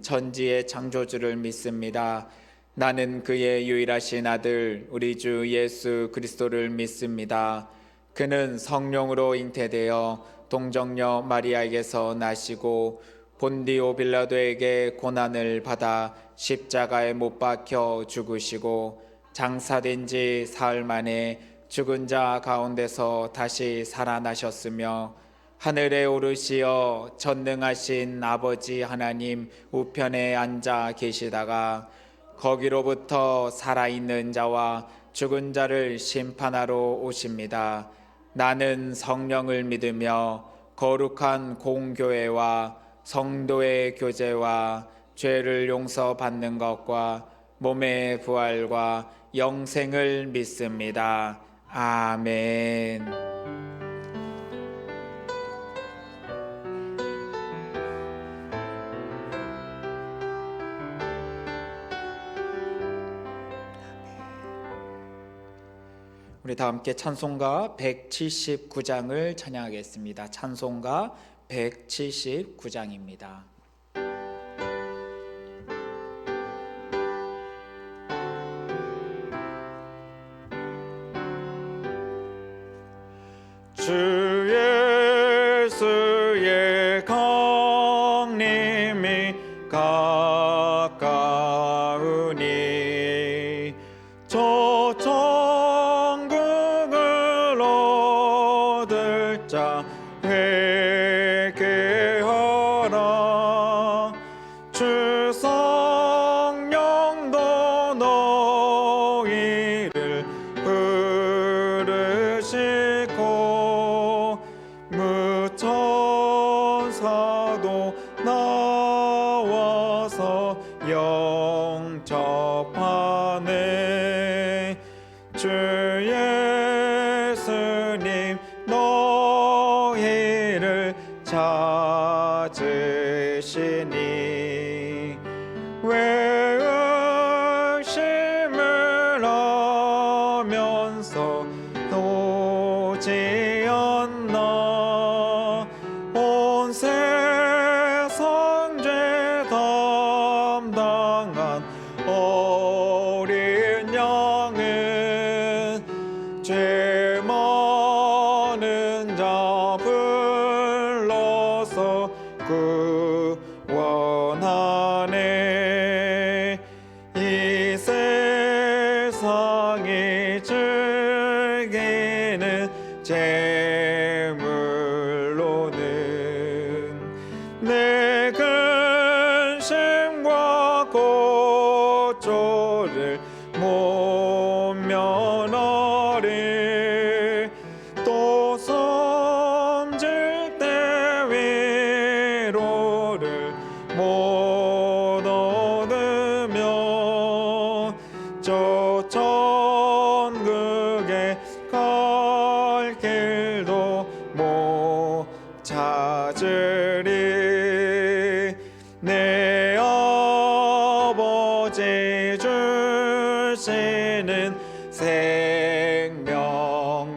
천지의 창조주를 믿습니다. 나는 그의 유일하신 아들 우리 주 예수 그리스도를 믿습니다. 그는 성령으로 잉태되어 동정녀 마리아에게서 나시고 본디오 빌라도에게 고난을 받아 십자가에 못 박혀 죽으시고 장사된 지 사흘 만에 죽은 자 가운데서 다시 살아나셨으며 하늘에 오르시어 전능하신 아버지 하나님 우편에 앉아 계시다가 거기로부터 살아있는 자와 죽은 자를 심판하러 오십니다. 나는 성령을 믿으며 거룩한 공교회와 성도의 교제와 죄를 용서받는 것과 몸의 부활과 영생을 믿습니다. 아멘. 우리 다 함께 찬송가 179장을 찬양하겠습니다. 찬송가 179장입니다. 주 예수의 강림이 가까우니 저 천국을 얻을 자 회개하라. 주 성령도 너희를 부르시고 무천사도 나와서 영접하네. 주 예수님 너희를 찾으시니 왜 의심을 하면서 도지 않나. 온 세상 죄 담당한 어린 양은 죄 많은 자 불러서 구원하네. 이 세상이 즐기는 재물로는 내 근심과 고초를 못 면하리. 또 섬질 때 위로를 못 얻으며 저 천국에 갈 길도 못 찾으리. 내 아버지 주시는 생명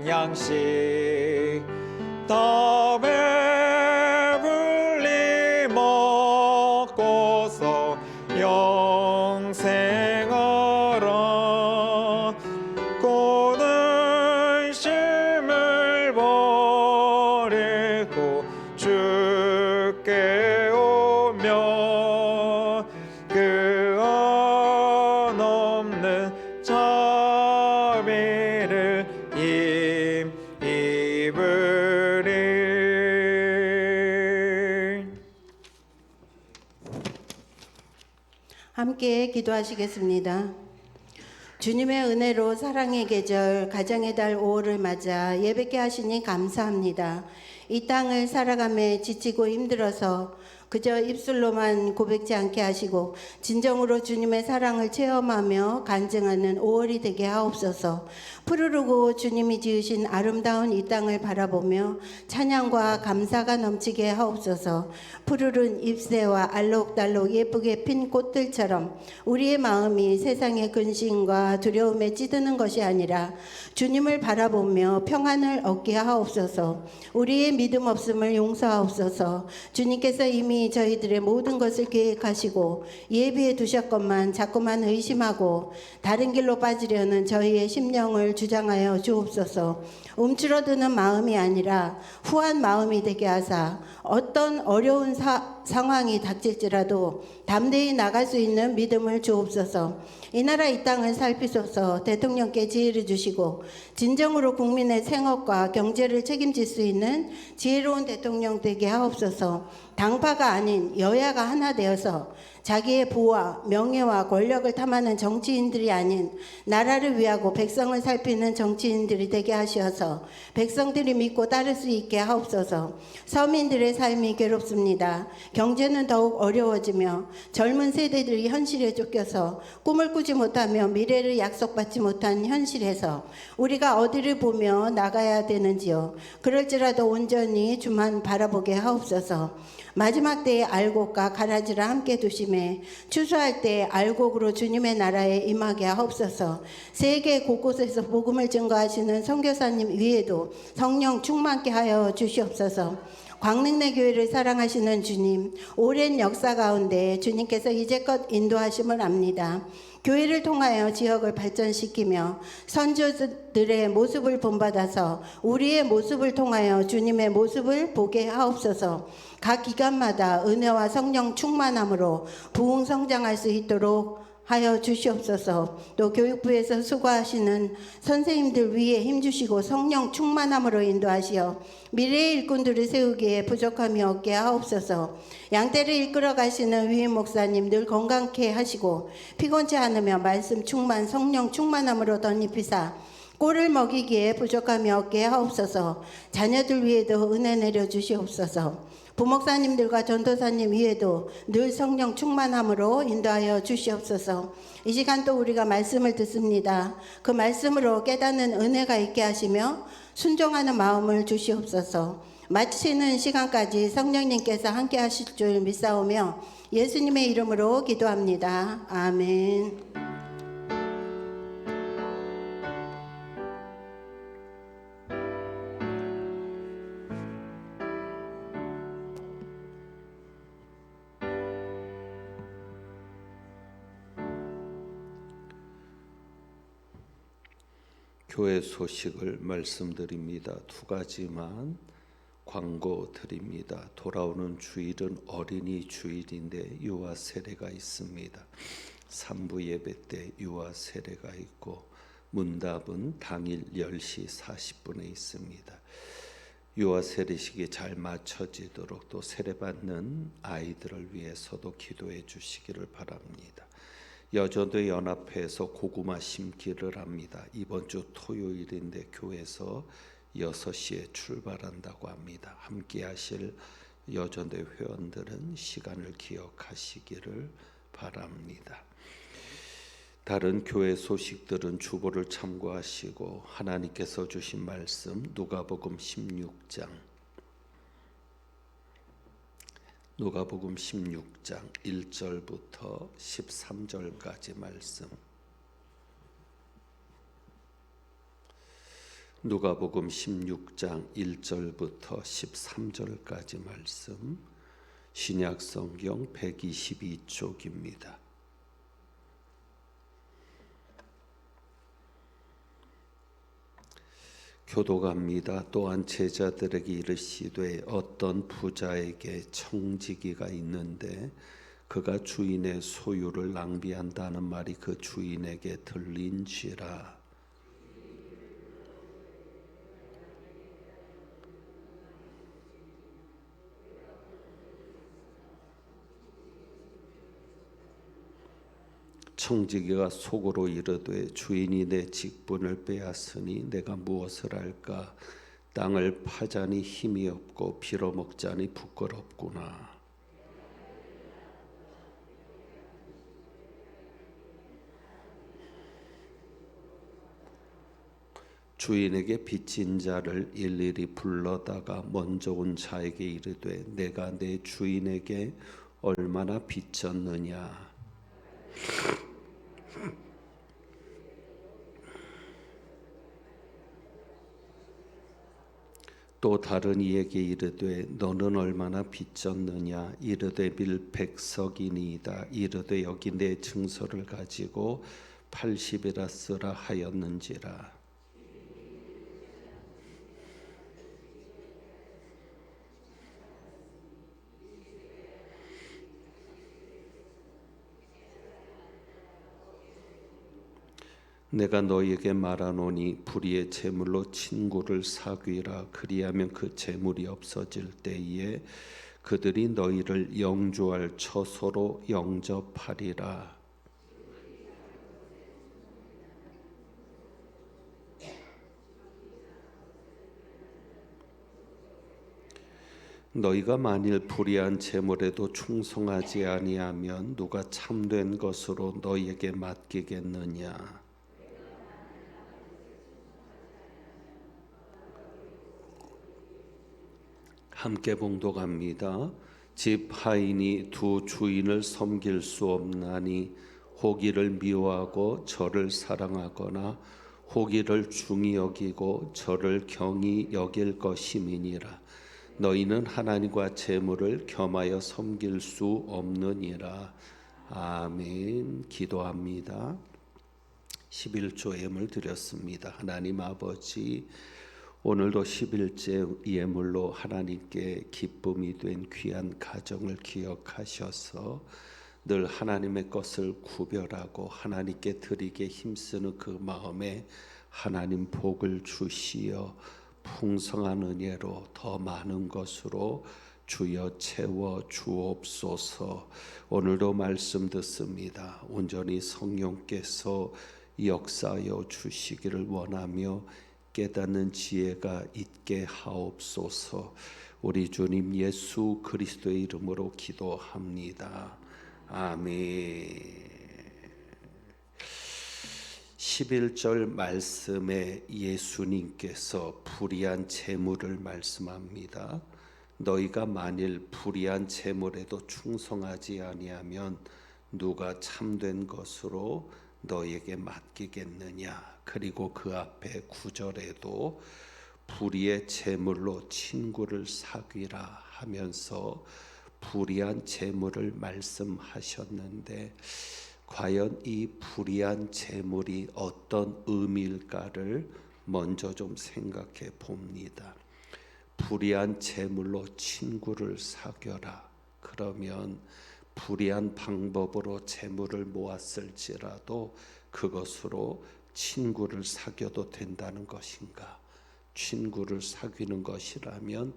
양식 다 배불리 먹고서 영생하라. 곧 의심을 버리고 주께 오며 그 한없는 자비를 입으리. 함께 기도하시겠습니다. 주님의 은혜로 사랑의 계절 가정의 달 5월을 맞아 예배케 하시니 감사합니다. 이 땅을 살아가며 지치고 힘들어서 그저 입술로만 고백지 않게 하시고 진정으로 주님의 사랑을 체험하며 간증하는 5월이 되게 하옵소서. 푸르르고 주님이 지으신 아름다운 이 땅을 바라보며 찬양과 감사가 넘치게 하옵소서. 푸르른 잎새와 알록달록 예쁘게 핀 꽃들처럼 우리의 마음이 세상의 근심과 두려움에 찌드는 것이 아니라 주님을 바라보며 평안을 얻게 하옵소서. 우리의 믿음 없음을 용서하옵소서. 주님께서 이미 하나님이 저희들의 모든 것을 계획하시고 예비해 두셨건만 자꾸만 의심하고 다른 길로 빠지려는 저희의 심령을 주장하여 주옵소서. 움츠러드는 마음이 아니라 후한 마음이 되게 하사 어떤 어려운 상황이 닥칠지라도 담대히 나갈 수 있는 믿음을 주옵소서. 이 나라 이 땅을 살피소서. 대통령께 지혜를 주시고 진정으로 국민의 생업과 경제를 책임질 수 있는 지혜로운 대통령 되게 하옵소서. 당파가 아닌 여야가 하나 되어서 자기의 부와 명예와 권력을 탐하는 정치인들이 아닌 나라를 위하고 백성을 살피는 정치인들이 되게 하시어서 백성들이 믿고 따를 수 있게 하옵소서. 서민들의 삶이 괴롭습니다. 경제는 더욱 어려워지며 젊은 세대들이 현실에 쫓겨서 꿈을 꾸지 못하며 미래를 약속받지 못한 현실에서 우리가 어디를 보며 나가야 되는지요. 그럴지라도 온전히 주만 바라보게 하옵소서. 마지막 때에 알곡과 가라지를 함께 두심에 추수할 때 알곡으로 주님의 나라에 임하게 하옵소서. 세계 곳곳에서 복음을 증거하시는 선교사님 위에도 성령 충만케 하여 주시옵소서. 광릉내 교회를 사랑하시는 주님, 오랜 역사 가운데 주님께서 이제껏 인도하심을 압니다. 교회를 통하여 지역을 발전시키며 선조들의 모습을 본받아서 우리의 모습을 통하여 주님의 모습을 보게 하옵소서. 각 기관마다 은혜와 성령 충만함으로 부흥성장할 수 있도록 하여 주시옵소서. 또 교육부에서 수고하시는 선생님들 위에 힘주시고 성령 충만함으로 인도하시어 미래의 일꾼들을 세우기에 부족함이 없게 하옵소서. 양떼를 이끌어 가시는 위임 목사님 늘 건강케 하시고 피곤치 않으며 말씀 충만 성령 충만함으로 덧입히사 꼴을 먹이기에 부족함이 없게 하옵소서. 자녀들 위에도 은혜 내려 주시옵소서. 부목사님들과 전도사님 위에도 늘 성령 충만함으로 인도하여 주시옵소서. 이 시간 또 우리가 말씀을 듣습니다. 그 말씀으로 깨닫는 은혜가 있게 하시며 순종하는 마음을 주시옵소서. 마치는 시간까지 성령님께서 함께 하실 줄 믿사오며 예수님의 이름으로 기도합니다. 아멘. 교회 소식을 말씀드립니다. 두 가지만 광고 드립니다. 돌아오는 주일은 어린이 주일인데 유아 세례가 있습니다. 3부 예배 때 유아 세례가 있고 문답은 당일 10시 40분에 있습니다. 유아 세례식이 잘 마쳐지도록 또 세례받는 아이들을 위해서도 기도해 주시기를 바랍니다. 여전도 연합회에서 고구마 심기를 합니다. 이번 주 토요일인데 교회에서 6시에 출발한다고 합니다. 함께 하실 여전도 회원들은 시간을 기억하시기를 바랍니다. 다른 교회 소식들은 주보를 참고하시고 하나님께서 주신 말씀 누가복음 16장 1절부터 13절까지 말씀. 누가복음 16장 1절부터 13절까지 말씀. 신약 성경 122쪽입니다. 교도갑니다. 또한 제자들에게 이르시되 어떤 부자에게 청지기가 있는데 그가 주인의 소유를 낭비한다는 말이 그 주인에게 들린지라. 청지기가 속으로 이르되 주인이 내 직분을 빼앗으니 내가 무엇을 할까? 땅을 파자니 힘이 없고 빌어먹자니 부끄럽구나. 주인에게 빚진 자를 일일이 불러다가 먼저 온 자에게 이르되 내가 내 주인에게 얼마나 빚졌느냐? 또 다른 이에게 이르되 너는 얼마나 빚졌느냐. 이르되 밀백석이니이다. 이르되 여기 내 증서를 가지고 80이라 쓰라 하였는지라. 내가 너희에게 말하노니 불의의 재물로 친구를 사귀라. 그리하면 그 재물이 없어질 때에 그들이 너희를 영주할 처소로 영접하리라. 너희가 만일 불의한 재물에도 충성하지 아니하면 누가 참된 것으로 너희에게 맡기겠느냐. 함께 봉독합니다. 집 하인이 두 주인을 섬길 수 없나니 호기를 미워하고 저를 사랑하거나 호기를 중히 여기고 저를 경히 여길 것임이니라. 너희는 하나님과 재물을 겸하여 섬길 수 없느니라. 아멘. 기도합니다. 11조 예물 드렸습니다. 하나님 아버지, 오늘도 11째 예물로 하나님께 기쁨이 된 귀한 가정을 기억하셔서 늘 하나님의 것을 구별하고 하나님께 드리게 힘쓰는 그 마음에 하나님 복을 주시어 풍성한 은혜로 더 많은 것으로 주여 채워 주옵소서. 오늘도 말씀 듣습니다. 온전히 성령께서 역사하여 주시기를 원하며 깨닫는 지혜가 있게 하옵소서. 우리 주님 예수 그리스도의 이름으로 기도합니다. 아멘. 11절 말씀에 예수님께서 불의한 재물을 말씀합니다. 너희가 만일 불의한 재물에도 충성하지 아니하면 누가 참된 것으로 너희에게 맡기겠느냐. 그리고 그 앞에 9절에도 불의의 재물로 친구를 사귀라 하면서 불의한 재물을 말씀하셨는데 과연 이 불의한 재물이 어떤 의미일까를 먼저 좀 생각해 봅니다. 불의한 재물로 친구를 사귀라. 그러면 불의한 방법으로 재물을 모았을지라도 그것으로 친구를 사귀어도 된다는 것인가? 친구를 사귀는 것이라면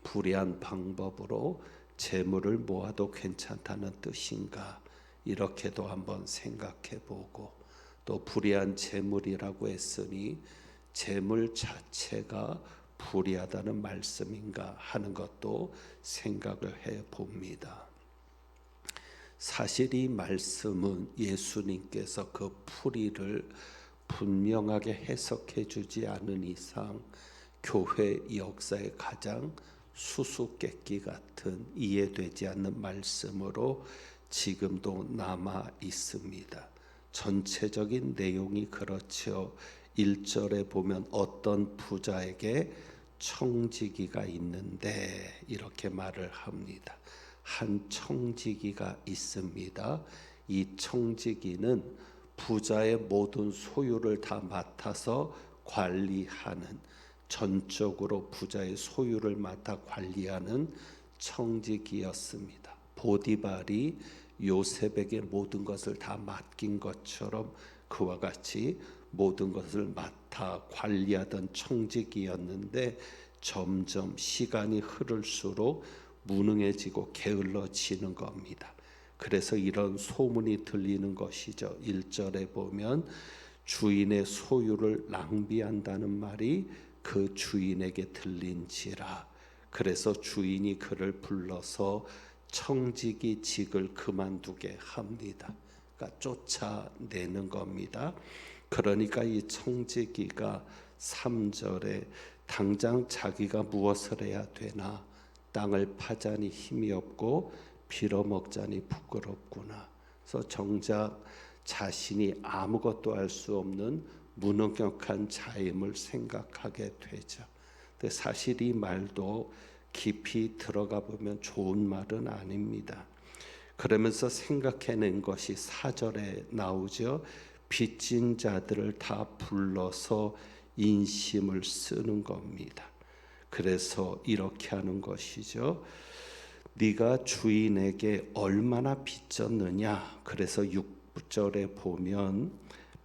불의한 방법으로 재물을 모아도 괜찮다는 뜻인가? 이렇게도 한번 생각해 보고, 또 불의한 재물이라고 했으니 재물 자체가 불의하다는 말씀인가 하는 것도 생각을 해 봅니다. 사실 이 말씀은 예수님께서 그 풀이를 분명하게 해석해 주지 않은 이상 교회 역사의 가장 수수께끼 같은 이해되지 않는 말씀으로 지금도 남아 있습니다. 전체적인 내용이 그렇죠. 1절에 보면 어떤 부자에게 청지기가 있는데 이렇게 말을 합니다. 한 청지기가 있습니다. 이 청지기는 부자의 모든 소유를 다 맡아서 관리하는, 전적으로 부자의 소유를 맡아 관리하는 청지기였습니다. 보디발이 요셉에게 모든 것을 다 맡긴 것처럼 그와 같이 모든 것을 맡아 관리하던 청지기였는데 점점 시간이 흐를수록 무능해지고 게을러지는 겁니다. 그래서 이런 소문이 들리는 것이죠. 1절에 보면 주인의 소유를 낭비한다는 말이 그 주인에게 들린지라. 그래서 주인이 그를 불러서 청지기 직을 그만두게 합니다. 그러니까 쫓아내는 겁니다. 그러니까 이 청지기가 3절에 당장 자기가 무엇을 해야 되나, 땅을 파자니 힘이 없고 빌어먹자니 부끄럽구나. 그래서 정작 자신이 아무것도 할 수 없는 무능력한 자임을 생각하게 되죠. 근데 사실 이 말도 깊이 들어가 보면 좋은 말은 아닙니다. 그러면서 생각해낸 것이 4절에 나오죠. 빚진 자들을 다 불러서 인심을 쓰는 겁니다. 그래서 이렇게 하는 것이죠. 네가 주인에게 얼마나 빚졌느냐. 그래서 6절에 보면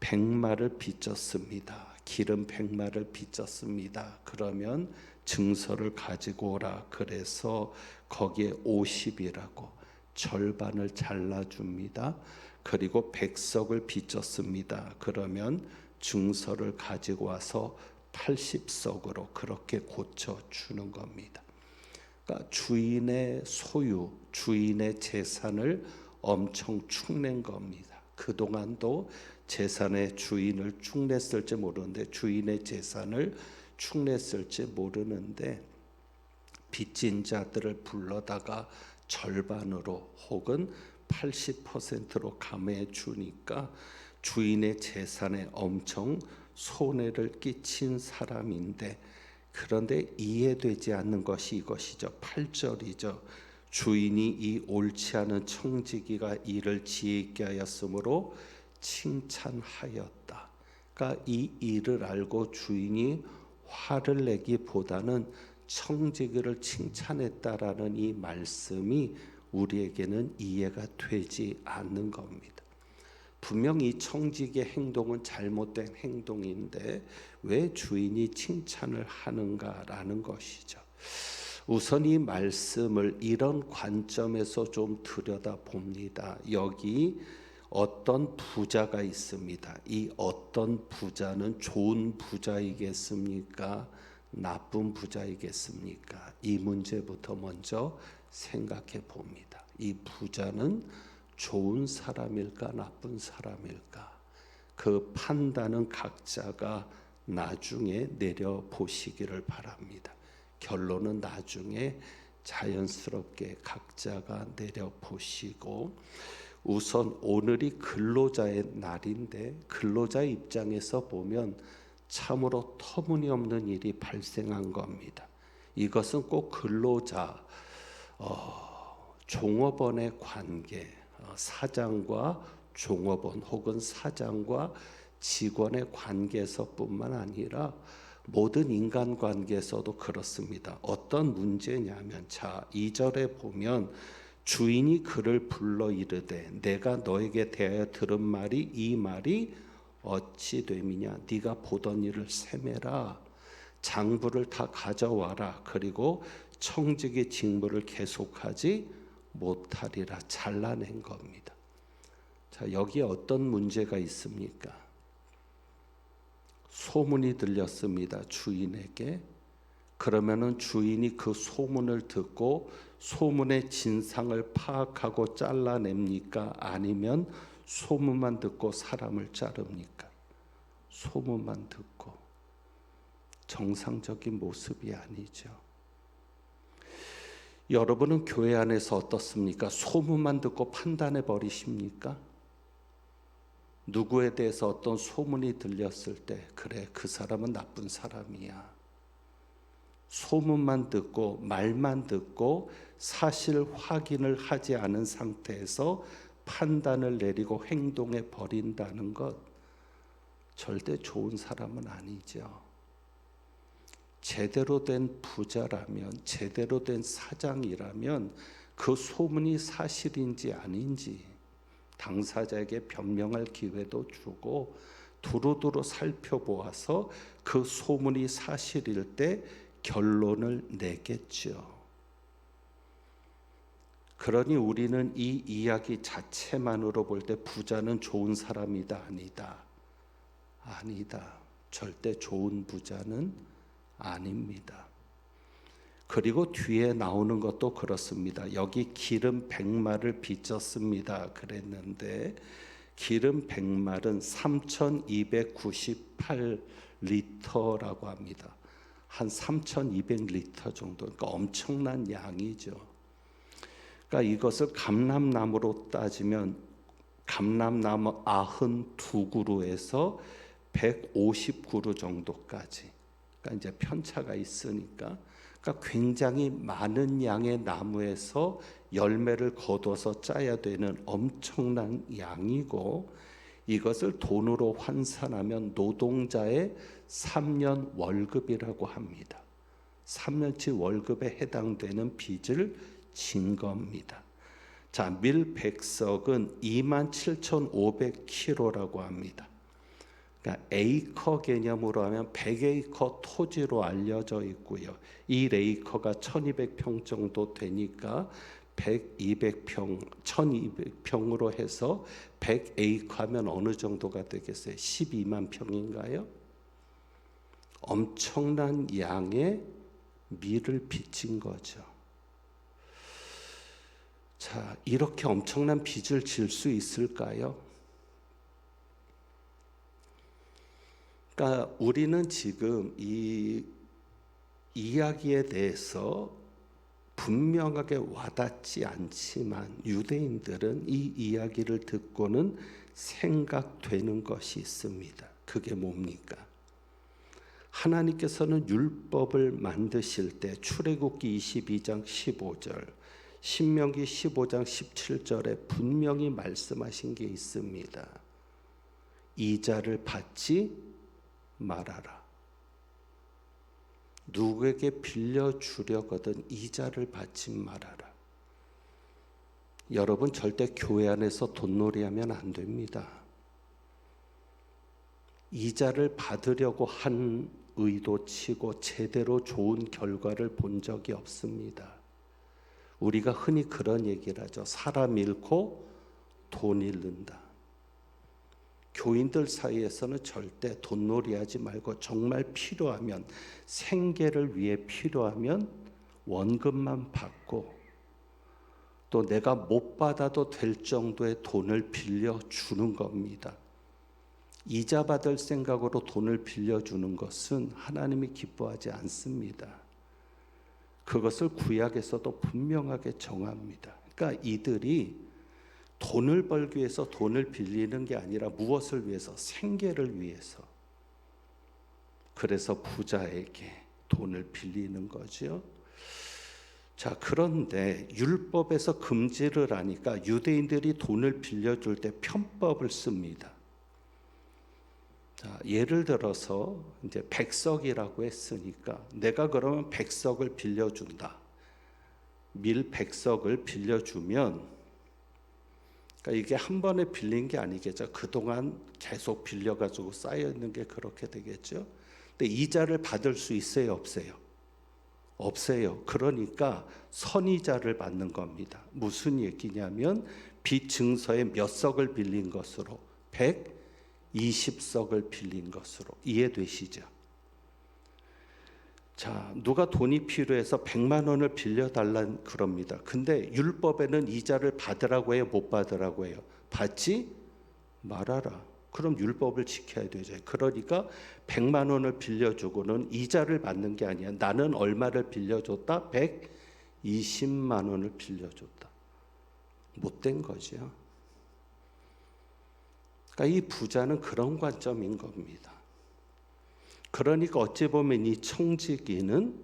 백마를 빚졌습니다. 기름 백마를 빚졌습니다. 그러면 증서를 가지고 오라. 그래서 거기에 50이라고 절반을 잘라줍니다. 그리고 100석을 빚졌습니다. 그러면 증서를 가지고 와서 80석으로 그렇게 고쳐주는 겁니다. 그러니까 주인의 소유, 주인의 재산을 엄청 축낸 겁니다. 그동안도 재산의 주인을 축냈을지 모르는데, 주인의 재산을 축냈을지 모르는데, 빚진 자들을 불러다가 절반으로 혹은 80%로 감해 주니까 주인의 재산에 엄청 손해를 끼친 사람인데, 그런데 이해되지 않는 것이 이것이죠. 8절이죠. 주인이 이 옳지 않은 청지기가 이를 지혜 있게 하였으므로 칭찬하였다. 그러니까 이 일을 알고 주인이 화를 내기보다는 청지기를 칭찬했다라는 이 말씀이 우리에게는 이해가 되지 않는 겁니다. 분명 이 청지기의 행동은 잘못된 행동인데 왜 주인이 칭찬을 하는가라는 것이죠. 우선 이 말씀을 이런 관점에서 좀 들여다봅니다. 여기 어떤 부자가 있습니다. 이 어떤 부자는 좋은 부자이겠습니까? 나쁜 부자이겠습니까? 이 문제부터 먼저 생각해 봅니다. 이 부자는 좋은 사람일까 나쁜 사람일까? 그 판단은 각자가 나중에 내려보시기를 바랍니다. 결론은 나중에 자연스럽게 각자가 내려보시고, 우선 오늘이 근로자의 날인데 근로자의 입장에서 보면 참으로 터무니없는 일이 발생한 겁니다. 이것은 꼭 근로자, 종업원의 관계, 사장과 종업원 혹은 사장과 직원의 관계에서뿐만 아니라 모든 인간관계에서도 그렇습니다. 어떤 문제냐면, 자 2절에 보면 주인이 그를 불러 이르되 내가 너에게 대하여 들은 말이 이 말이 어찌 됨이냐. 네가 보던 일을 세매라. 장부를 다 가져와라. 그리고 청지기 직무를 계속하지 못하리라. 잘라낸 겁니다. 자, 여기에 어떤 문제가 있습니까? 소문이 들렸습니다. 주인에게. 그러면은 주인이 그 소문을 듣고 소문의 진상을 파악하고 잘라냅니까? 아니면 소문만 듣고 사람을 자릅니까? 소문만 듣고. 정상적인 모습이 아니죠. 여러분은 교회 안에서 어떻습니까? 소문만 듣고 판단해 버리십니까? 누구에 대해서 어떤 소문이 들렸을 때, 그래 그 사람은 나쁜 사람이야. 소문만 듣고 말만 듣고 사실 확인을 하지 않은 상태에서 판단을 내리고 행동해 버린다는 것, 절대 좋은 사람은 아니죠. 제대로 된 부자라면, 제대로 된 사장이라면 그 소문이 사실인지 아닌지 당사자에게 변명할 기회도 주고 두루두루 살펴보아서 그 소문이 사실일 때 결론을 내겠죠. 그러니 우리는 이 이야기 자체만으로 볼 때 부자는 좋은 사람이다, 아니다. 아니다. 절대 좋은 부자는 아닙니다. 그리고 뒤에 나오는 것도 그렇습니다. 여기 기름 100마를 빚졌습니다 그랬는데, 기름 100말은 3298리터라고 합니다. 한 3200리터 정도. 그러니까 엄청난 양이죠. 그러니까 이것을 감람나무로 따지면 감람나무 92그루에서 150그루 정도까지. 그러니까 이제 편차가 있으니까, 그러니까 굉장히 많은 양의 나무에서 열매를 거둬서 짜야 되는 엄청난 양이고, 이것을 돈으로 환산하면 노동자의 3년 월급이라고 합니다. 3년치 월급에 해당되는 빚을 진 겁니다. 자, 밀 100석은 27,500kg라고 합니다. 그러니까 에이커 개념으로 하면 100에이커 토지로 알려져 있고요. 1에이커가 1200평 정도 되니까 100, 200평, 1200평으로 해서 100에이커 하면 어느 정도가 되겠어요? 12만 평인가요? 엄청난 양의 밀을 빚진 거죠. 자, 이렇게 엄청난 빚을 질 수 있을까요? 그러니까 우리는 지금 이 이야기에 대해서 분명하게 와닿지 않지만 유대인들은 이 이야기를 듣고는 생각되는 것이 있습니다. 그게 뭡니까? 하나님께서는 율법을 만드실 때 출애굽기 22장 15절, 신명기 15장 17절에 분명히 말씀하신 게 있습니다. 이자를 받지 말아라. 누구에게 빌려주려거든 이자를 받지 말아라. 여러분, 절대 교회 안에서 돈놀이하면 안 됩니다. 이자를 받으려고 한 의도치고 제대로 좋은 결과를 본 적이 없습니다. 우리가 흔히 그런 얘기를 하죠. 사람 잃고 돈 잃는다. 교인들 사이에서는 절대 돈놀이하지 말고 정말 필요하면, 생계를 위해 필요하면 원금만 받고, 또 내가 못 받아도 될 정도의 돈을 빌려주는 겁니다. 이자 받을 생각으로 돈을 빌려주는 것은 하나님이 기뻐하지 않습니다. 그것을 구약에서도 분명하게 정합니다. 그러니까 이들이 돈을 벌기 위해서 돈을 빌리는 게 아니라 무엇을 위해서? 생계를 위해서. 그래서 부자에게 돈을 빌리는 거죠. 자, 그런데 율법에서 금지를 하니까 유대인들이 돈을 빌려줄 때 편법을 씁니다. 자, 예를 들어서 이제 100석이라고 했으니까 내가 그러면 100석을 빌려준다. 밀 100석을 빌려주면, 그러니까 이게 한 번에 빌린 게 아니겠죠. 그동안 계속 빌려가지고 쌓여있는 게 그렇게 되겠죠. 근데 이자를 받을 수 있어요, 없어요? 없어요. 그러니까 선이자를 받는 겁니다. 무슨 얘기냐면 빚 증서에 몇 석을 빌린 것으로 120석을 빌린 것으로. 이해되시죠? 자, 누가 돈이 필요해서 100만 원을 빌려달라는 그럽니다. 근데 율법에는 이자를 받으라고 해요, 못 받으라고 해요? 받지 말아라. 그럼 율법을 지켜야 되죠. 그러니까 100만 원을 빌려주고는 이자를 받는 게 아니야. 나는 얼마를 빌려줬다? 120만 원을 빌려줬다. 못된 거죠. 그러니까 이 부자는 그런 관점인 겁니다. 그러니까 어찌 보면 이 청지기는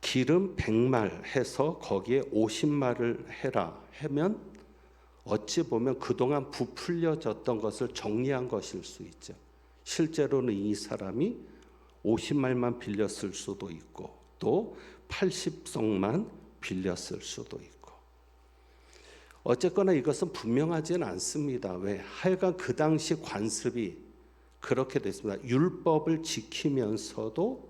기름 100말 해서 거기에 50말을 해라 하면 어찌 보면 그동안 부풀려졌던 것을 정리한 것일 수 있죠. 실제로는 이 사람이 50말만 빌렸을 수도 있고 또 80석만 빌렸을 수도 있고, 어쨌거나 이것은 분명하지는 않습니다. 왜? 하여간 그 당시 관습이 그렇게 됐습니다. 율법을 지키면서도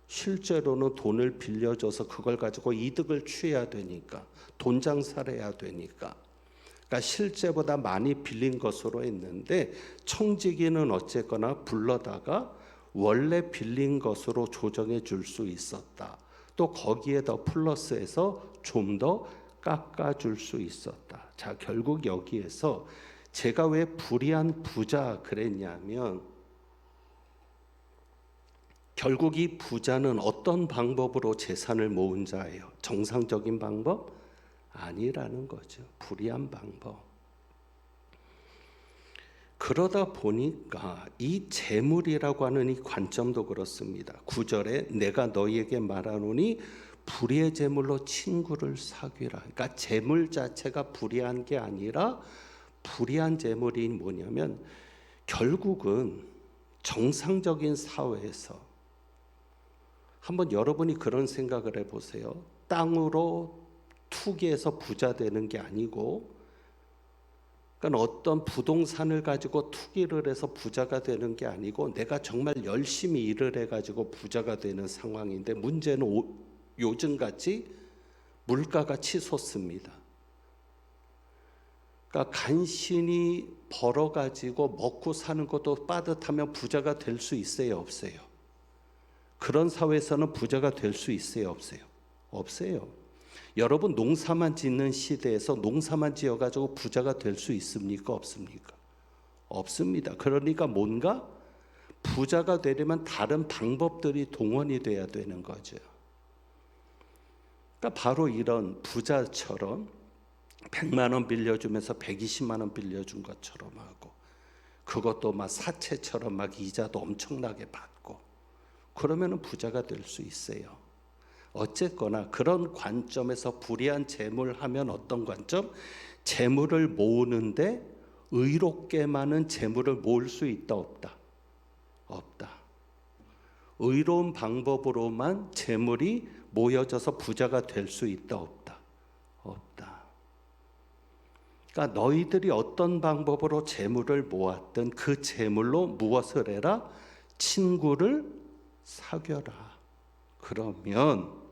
실제로는 돈을 빌려줘서 그걸 가지고 이득을 취해야 되니까, 돈 장사를 해야 되니까, 그러니까 실제보다 많이 빌린 것으로 했는데 청지기는 어쨌거나 불러다가 원래 빌린 것으로 조정해 줄 수 있었다. 또 거기에 더 플러스해서 좀 더 깎아줄 수 있었다. 자, 결국 여기에서 제가 왜 불의한 부자 그랬냐면, 결국 이 부자는 어떤 방법으로 재산을 모은 자예요? 정상적인 방법? 아니라는 거죠. 불의한 방법. 그러다 보니까 이 재물이라고 하는 이 관점도 그렇습니다. 9절에 내가 너희에게 말하노니 불의의 재물로 친구를 사귀라. 그러니까 재물 자체가 불의한 게 아니라 불의한 재물이 뭐냐면 결국은 정상적인 사회에서 한번 여러분이 그런 생각을 해보세요. 땅으로 투기해서 부자 되는 게 아니고, 그러니까 어떤 부동산을 가지고 투기를 해서 부자가 되는 게 아니고 내가 정말 열심히 일을 해가지고 부자가 되는 상황인데, 문제는 요즘같이 물가가 치솟습니다. 그러니까 간신히 벌어가지고 먹고 사는 것도 빠듯하면 부자가 될 수 있어요, 없어요? 그런 사회에서는 부자가 될 수 있어요, 없어요? 없어요. 여러분 농사만 짓는 시대에서 농사만 지어가지고 부자가 될 수 있습니까, 없습니까? 없습니다. 그러니까 뭔가 부자가 되려면 다른 방법들이 동원이 돼야 되는 거죠. 그러니까 바로 이런 부자처럼 100만 원 빌려주면서 120만 원 빌려준 것처럼 하고, 그것도 막 사채처럼 막 이자도 엄청나게 받고, 그러면은 부자가 될 수 있어요. 어쨌거나 그런 관점에서 불의한 재물 하면 어떤 관점? 재물을 모으는데 의롭게만은 재물을 모을 수 있다, 없다? 없다. 의로운 방법으로만 재물이 모여져서 부자가 될 수 있다, 없다? 없다. 그러니까 너희들이 어떤 방법으로 재물을 모았든 그 재물로 무엇을 해라? 친구를 사귀어라. 그러면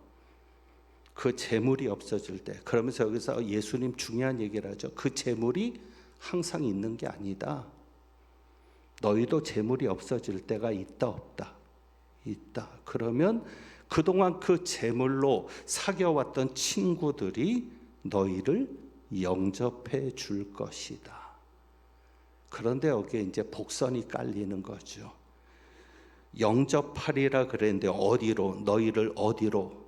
그 재물이 없어질 때, 그러면서 여기서 예수님 중요한 얘기를 하죠. 그 재물이 항상 있는 게 아니다. 너희도 재물이 없어질 때가 있다, 없다? 있다. 그러면 그동안 그 재물로 사귀어왔던 친구들이 너희를 영접해 줄 것이다. 그런데 여기에 이제 복선이 깔리는 거죠. 영접하리라 그랬는데 어디로? 너희를 어디로?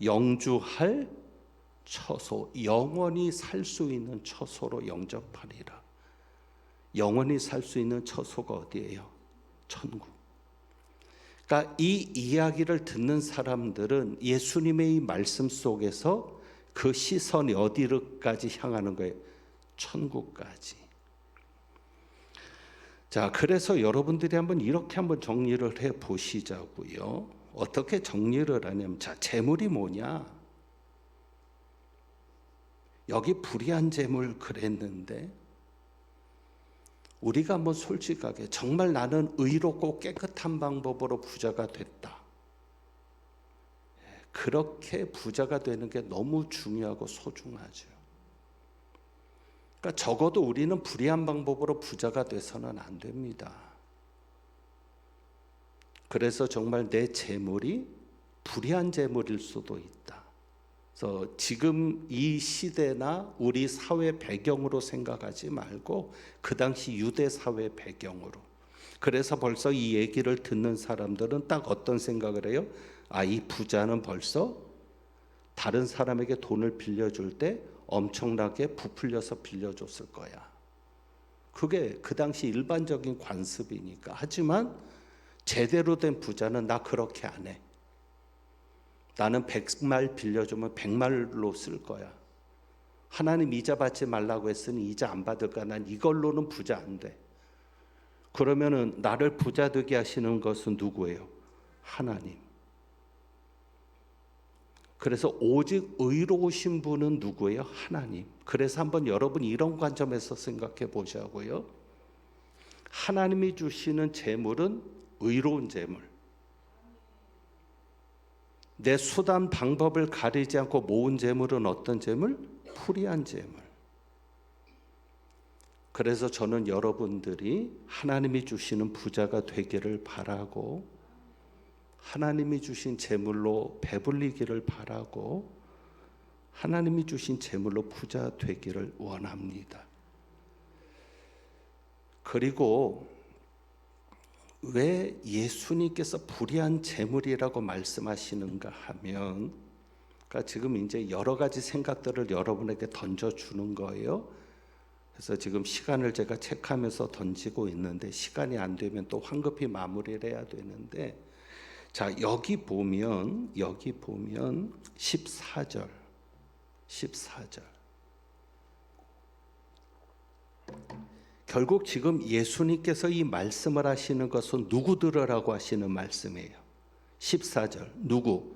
영주할 처소, 영원히 살 수 있는 처소로 영접하리라. 영원히 살 수 있는 처소가 어디예요? 천국. 그러니까 이 이야기를 듣는 사람들은 예수님의 이 말씀 속에서 그 시선이 어디로까지 향하는 거예요? 천국까지. 자, 그래서 여러분들이 이렇게 한번 정리를 해 보시자고요. 어떻게 정리를 하냐면, 자, 재물이 뭐냐? 여기 불의한 재물 그랬는데, 우리가 한번 솔직하게 정말 나는 의롭고 깨끗한 방법으로 부자가 됐다. 그렇게 부자가 되는 게 너무 중요하고 소중하죠. 그러니까 적어도 우리는 불의한 방법으로 부자가 돼서는 안 됩니다. 그래서 정말 내 재물이 불의한 재물일 수도 있다. 그래서 지금 이 시대나 우리 사회 배경으로 생각하지 말고 그 당시 유대 사회 배경으로. 그래서 벌써 이 얘기를 듣는 사람들은 딱 어떤 생각을 해요? 아, 이 부자는 벌써 다른 사람에게 돈을 빌려줄 때 엄청나게 부풀려서 빌려줬을 거야. 그게 그 당시 일반적인 관습이니까. 하지만 제대로 된 부자는 나 그렇게 안 해. 나는 100말 빌려주면 100말로 쓸 거야. 하나님 이자 받지 말라고 했으니 이자 안 받을까? 난 이걸로는 부자 안 돼. 그러면은 나를 부자 되게 하시는 것은 누구예요? 하나님. 그래서 오직 의로우신 분은 누구예요? 하나님. 그래서 한번 여러분이 이런 관점에서 생각해 보자고요. 하나님이 주시는 재물은 의로운 재물. 내 수단 방법을 가리지 않고 모은 재물은 어떤 재물? 불의한 재물. 그래서 저는 여러분들이 하나님이 주시는 부자가 되기를 바라고, 하나님이 주신 재물로 배불리기를 바라고, 하나님이 주신 재물로 부자 되기를 원합니다. 그리고 왜 예수님께서 불의한 재물이라고 말씀하시는가 하면, 그러니까 지금 이제 여러 가지 생각들을 여러분에게 던져주는 거예요. 그래서 지금 시간을 제가 체크하면서 던지고 있는데 시간이 안 되면 또 황급히 마무리를 해야 되는데, 자, 여기 보면 14절 결국 지금 예수님께서 이 말씀을 하시는 것은 누구 들으라고 하시는 말씀이에요. 14절 누구?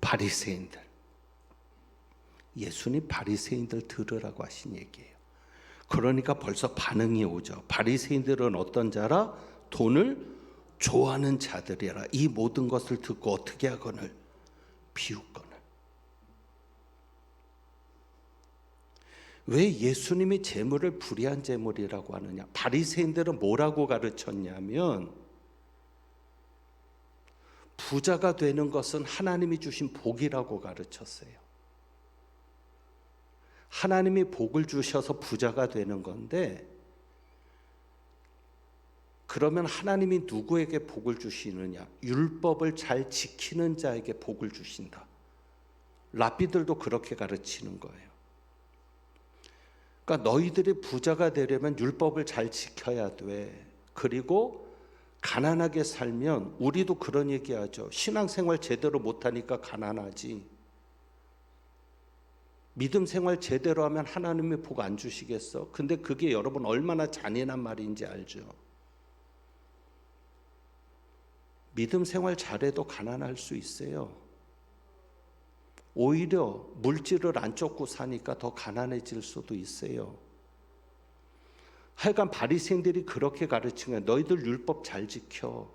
바리새인들. 예수님 바리새인들 들으라고 하신 얘기예요. 그러니까 벌써 반응이 오죠. 바리새인들은 어떤 자라? 돈을 좋아하는 자들이라. 이 모든 것을 듣고 어떻게 하거늘? 비웃거늘. 왜 예수님이 재물을 불의한 재물이라고 하느냐? 바리새인들은 뭐라고 가르쳤냐면, 부자가 되는 것은 하나님이 주신 복이라고 가르쳤어요. 하나님이 복을 주셔서 부자가 되는 건데, 그러면 하나님이 누구에게 복을 주시느냐? 율법을 잘 지키는 자에게 복을 주신다. 랍비들도 그렇게 가르치는 거예요. 그러니까 너희들이 부자가 되려면 율법을 잘 지켜야 돼. 그리고 가난하게 살면, 우리도 그런 얘기하죠. 신앙생활 제대로 못하니까 가난하지. 믿음 생활 제대로 하면 하나님이 복 안 주시겠어? 근데 그게 여러분 얼마나 잔인한 말인지 알죠? 믿음 생활 잘해도 가난할 수 있어요. 오히려 물질을 안 쫓고 사니까 더 가난해질 수도 있어요. 하여간 바리새인들이 그렇게 가르친 거예요. 너희들 율법 잘 지켜.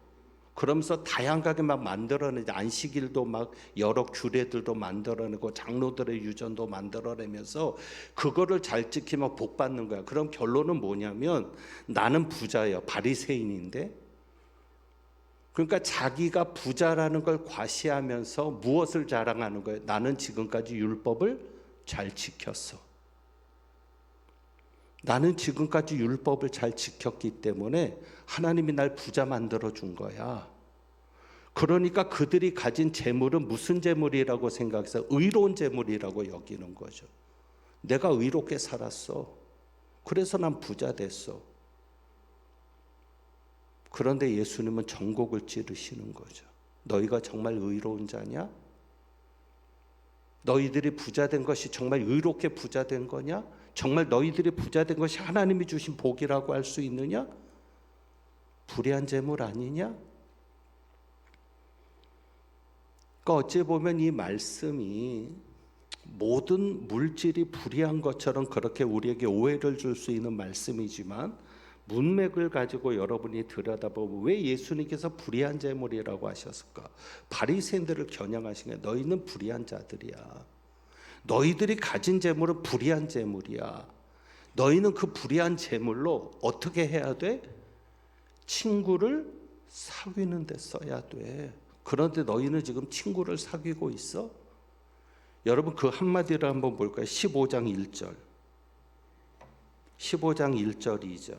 그러면서 다양하게 막 만들어내죠. 안식일도 막 여러 규례들도 만들어내고 장로들의 유전도 만들어내면서 그거를 잘 지키면 복 받는 거야. 그럼 결론은 뭐냐면, 나는 부자예요. 바리새인인데. 그러니까 자기가 부자라는 걸 과시하면서 무엇을 자랑하는 거예요? 나는 지금까지 율법을 잘 지켰어. 나는 지금까지 율법을 잘 지켰기 때문에 하나님이 날 부자 만들어 준 거야. 그러니까 그들이 가진 재물은 무슨 재물이라고 생각해서 의로운 재물이라고 여기는 거죠. 내가 의롭게 살았어. 그래서 난 부자 됐어. 그런데 예수님은 전곡을 찌르시는 거죠. 너희가 정말 의로운 자냐? 너희들이 부자 된 것이 정말 의롭게 부자 된 거냐? 정말 너희들이 부자 된 것이 하나님이 주신 복이라고 할 수 있느냐? 불의한 재물 아니냐? 그러니까 어찌 보면 이 말씀이 모든 물질이 불의한 것처럼 그렇게 우리에게 오해를 줄 수 있는 말씀이지만, 문맥을 가지고 여러분이 들여다보면 왜 예수님께서 불의한 재물이라고 하셨을까? 바리새인들을 겨냥하신 게, 너희는 불의한 자들이야. 너희들이 가진 재물은 불의한 재물이야. 너희는 그 불의한 재물로 어떻게 해야 돼? 친구를 사귀는 데 써야 돼. 그런데 너희는 지금 친구를 사귀고 있어? 여러분 그 한마디를 한번 볼까요? 15장 1절 15장 1절 2절.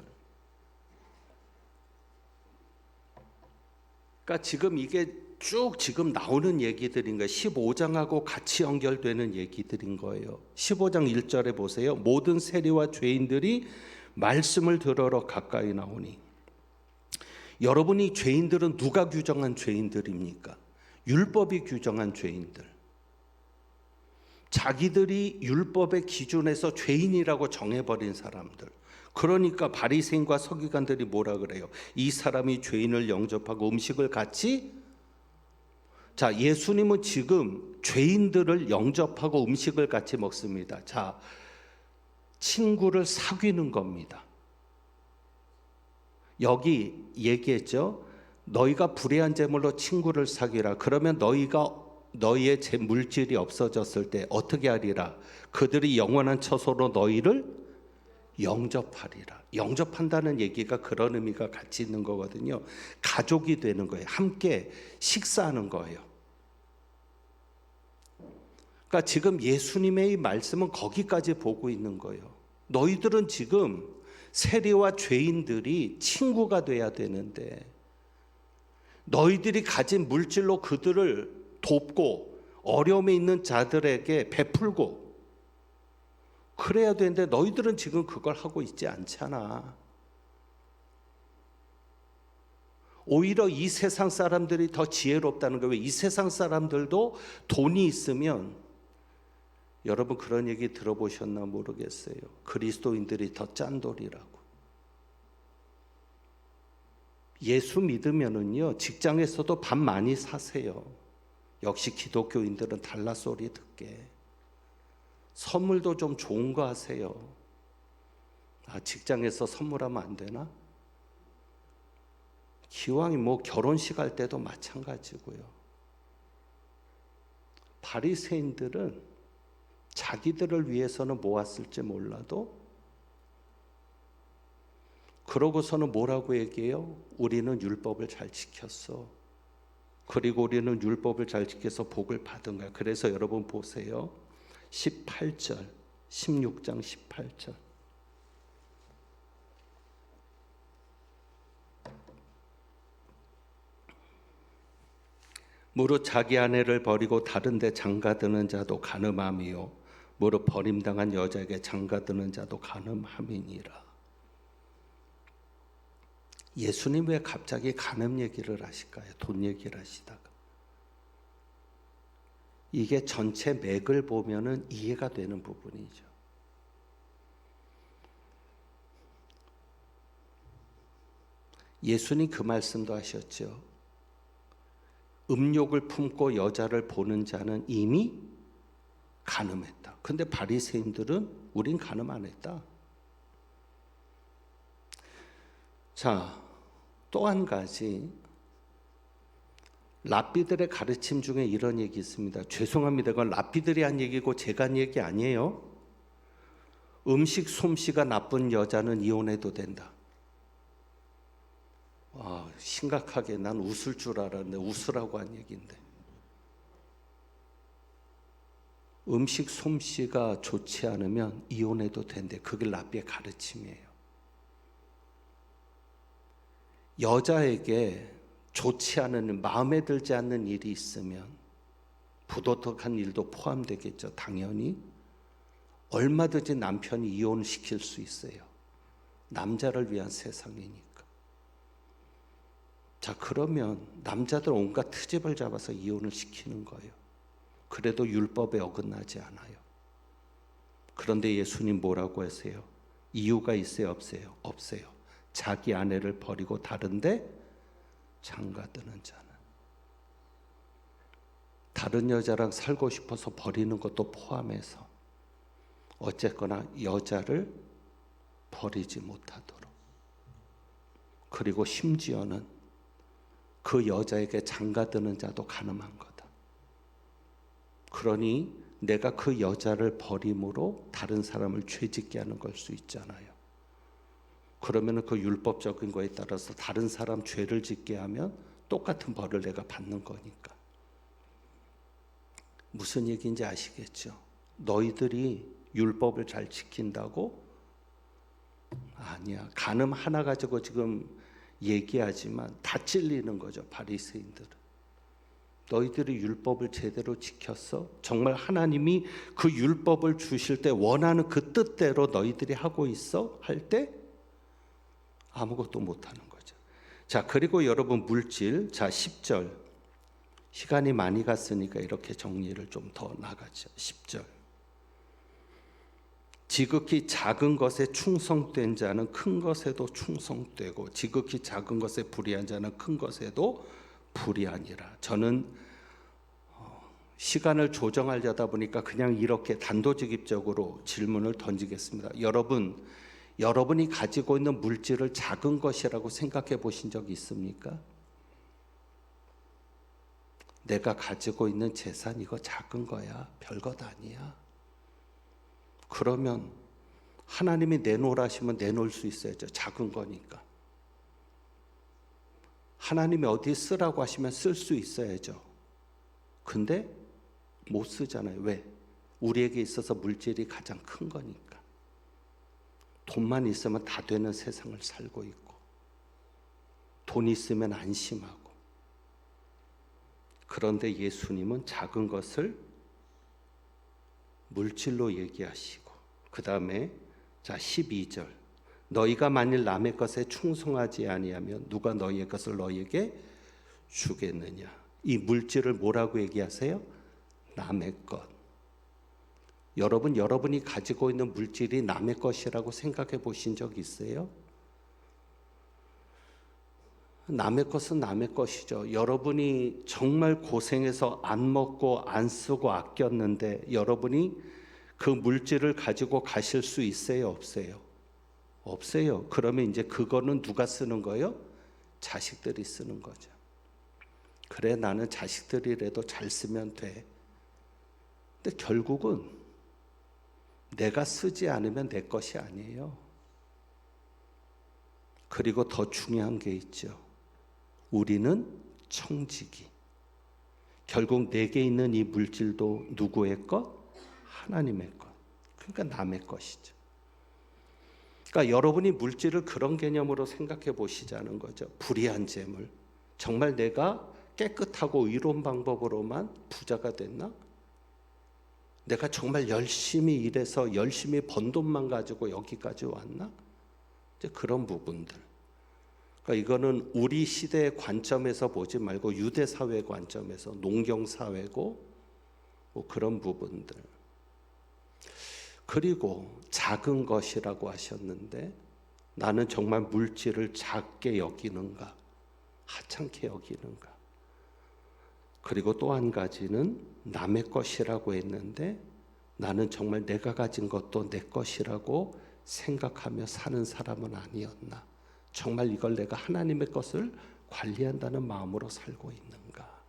그러니까 지금 이게 쭉 지금 나오는 얘기들인 거예요. 15장하고 같이 연결되는 얘기들인 거예요. 15장 1절에 보세요. 모든 세리와 죄인들이 말씀을 들으러 가까이 나오니. 여러분이 죄인들은 누가 규정한 죄인들입니까? 율법이 규정한 죄인들. 자기들이 율법의 기준에서 죄인이라고 정해버린 사람들. 그러니까 바리새인과 서기관들이 뭐라 그래요? 이 사람이 죄인을 영접하고 음식을 같이. 자, 예수님은 지금 죄인들을 영접하고 음식을 같이 먹습니다. 자, 친구를 사귀는 겁니다. 여기 얘기했죠. 너희가 불의한 재물로 친구를 사귀라. 그러면 너희의 물질이 없어졌을 때 어떻게 하리라? 그들이 영원한 처소로 너희를 영접하리라. 영접한다는 얘기가 그런 의미가 같이 있는 거거든요. 가족이 되는 거예요. 함께 식사하는 거예요. 그러니까 지금 예수님의 이 말씀은 거기까지 보고 있는 거예요. 너희들은 지금 세리와 죄인들이 친구가 돼야 되는데, 너희들이 가진 물질로 그들을 돕고 어려움에 있는 자들에게 베풀고, 그래야 되는데 너희들은 지금 그걸 하고 있지 않잖아. 오히려 이 세상 사람들이 더 지혜롭다는 거예요. 이 세상 사람들도 돈이 있으면, 여러분 그런 얘기 들어보셨나 모르겠어요. 그리스도인들이 더 짠돌이라고. 예수 믿으면은요, 직장에서도 밥 많이 사세요. 역시 기독교인들은 달라 소리 듣게. 선물도 좀 좋은 거 하세요. 직장에서 선물하면 안 되나? 기왕이 뭐 결혼식 할 때도 마찬가지고요. 바리새인들은 자기들을 위해서는 모았을지 몰라도 그러고서는 뭐라고 얘기해요? 우리는 율법을 잘 지켰어. 그리고 우리는 율법을 잘 지켜서 복을 받은 거야. 그래서 여러분 보세요. 18절, 16장 18절. 무릇 자기 아내를 버리고 다른 데 장가드는 자도 간음함이요 무릇 버림당한 여자에게 장가드는 자도 간음함이니라. 예수님 왜 갑자기 간음 얘기를 하실까요? 돈 얘기를 하시다가. 이게 전체 맥을 보면은 이해가 되는 부분이죠. 예수님 그 말씀도 하셨죠. 음욕을 품고 여자를 보는 자는 이미 간음했다. 근데 바리새인들은 우린 간음 안 했다. 자, 또 한 가지 랍비들의 가르침 중에 이런 얘기 있습니다. 죄송합니다. 그건 랍비들이 한 얘기고 제가 한 얘기 아니에요. 음식 솜씨가 나쁜 여자는 이혼해도 된다. 심각하게 난 웃을 줄 알았는데 웃으라고 한 얘기인데. 음식 솜씨가 좋지 않으면 이혼해도 된대. 그게 랍비의 가르침이에요. 여자에게 좋지 않은, 마음에 들지 않는 일이 있으면 부도덕한 일도 포함되겠죠. 당연히 얼마든지 남편이 이혼시킬 수 있어요. 남자를 위한 세상이니까. 자, 그러면 남자들 온갖 트집을 잡아서 이혼을 시키는 거예요. 그래도 율법에 어긋나지 않아요. 그런데 예수님 뭐라고 하세요? 이유가 있어요, 없어요? 없어요. 자기 아내를 버리고 다른데 장가드는 자는, 다른 여자랑 살고 싶어서 버리는 것도 포함해서 어쨌거나 여자를 버리지 못하도록, 그리고 심지어는 그 여자에게 장가드는 자도 간음한 거다. 그러니 내가 그 여자를 버림으로 다른 사람을 죄짓게 하는 걸 수 있잖아요. 그러면 그 율법적인 거에 따라서 다른 사람 죄를 짓게 하면 똑같은 벌을 내가 받는 거니까. 무슨 얘기인지 아시겠죠? 너희들이 율법을 잘 지킨다고? 아니야. 간음 하나 가지고 지금 얘기하지만 다 찔리는 거죠, 바리새인들은. 너희들이 율법을 제대로 지켰어? 정말 하나님이 그 율법을 주실 때 원하는 그 뜻대로 너희들이 하고 있어? 할 때 아무것도 못하는 거죠. 자, 그리고 여러분 물질, 자 10절. 시간이 많이 갔으니까 이렇게 정리를 좀 더 나가죠. 10절. 지극히 작은 것에 충성된 자는 큰 것에도 충성되고 지극히 작은 것에 불의한 자는 큰 것에도 불의하니라. 저는 시간을 조정하려다 보니까 그냥 이렇게 단도직입적으로 질문을 던지겠습니다. 여러분이 가지고 있는 물질을 작은 것이라고 생각해 보신 적 있습니까? 내가 가지고 있는 재산 이거 작은 거야. 별것 아니야. 그러면 하나님이 내놓으라 하시면 내놓을 수 있어야죠. 작은 거니까. 하나님이 어디 쓰라고 하시면 쓸 수 있어야죠. 근데 못 쓰잖아요. 왜? 우리에게 있어서 물질이 가장 큰 거니까. 돈만 있으면 다 되는 세상을 살고 있고, 돈 있으면 안심하고. 그런데 예수님은 작은 것을 물질로 얘기하시고 그 다음에 자 12절 너희가 만일 남의 것에 충성하지 아니하면 누가 너희의 것을 너희에게 주겠느냐. 이 물질을 뭐라고 얘기하세요? 남의 것. 여러분이 가지고 있는 물질이 남의 것이라고 생각해 보신 적 있어요? 남의 것은 남의 것이죠. 여러분이 정말 고생해서 안 먹고 안 쓰고 아꼈는데 여러분이 그 물질을 가지고 가실 수 있어요? 없어요? 없어요. 그러면 이제 그거는 누가 쓰는 거예요? 자식들이 쓰는 거죠. 그래, 나는 자식들이라도 잘 쓰면 돼. 근데 결국은 내가 쓰지 않으면 내 것이 아니에요. 그리고 더 중요한 게 있죠. 우리는 청지기. 결국 내게 있는 이 물질도 누구의 것? 하나님의 것. 그러니까 남의 것이죠. 그러니까 여러분이 물질을 그런 개념으로 생각해 보시자는 거죠. 불의한 재물. 정말 내가 깨끗하고 의로운 방법으로만 부자가 됐나? 내가 정말 열심히 일해서 열심히 번 돈만 가지고 여기까지 왔나? 이제 그런 부분들. 그러니까 이거는 우리 시대의 관점에서 보지 말고 유대 사회 관점에서 농경 사회고 뭐 그런 부분들. 그리고 작은 것이라고 하셨는데 나는 정말 물질을 작게 여기는가? 하찮게 여기는가? 그리고 또 한 가지는 남의 것이라고 했는데 나는 정말 내가 가진 것도 내 것이라고 생각하며 사는 사람은 아니었나? 정말 이걸 내가 하나님의 것을 관리한다는 마음으로 살고 있는가?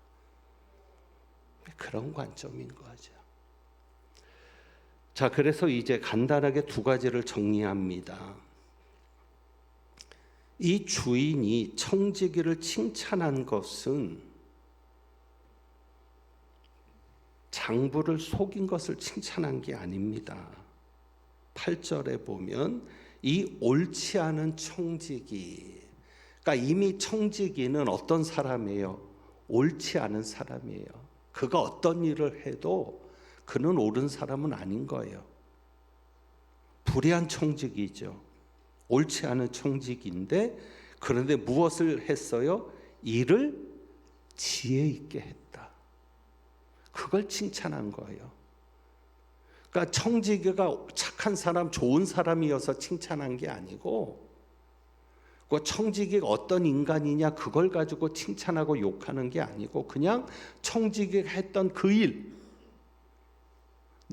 그런 관점인 거죠. 자, 그래서 이제 간단하게 두 가지를 정리합니다. 이 주인이 청지기를 칭찬한 것은 장부를 속인 것을 칭찬한 게 아닙니다. 8절에 보면 이 옳지 않은 청지기, 그러니까 이미 청지기는 어떤 사람이에요? 옳지 않은 사람이에요. 그가 어떤 일을 해도 그는 옳은 사람은 아닌 거예요. 불의한 청지기죠. 옳지 않은 청지기인데 그런데 무엇을 했어요? 일을 지혜 있게 했다. 그걸 칭찬한 거예요. 그러니까 청지기가 착한 사람, 좋은 사람이어서 칭찬한 게 아니고 그 청지기가 어떤 인간이냐 그걸 가지고 칭찬하고 욕하는 게 아니고 그냥 청지기가 했던 그 일,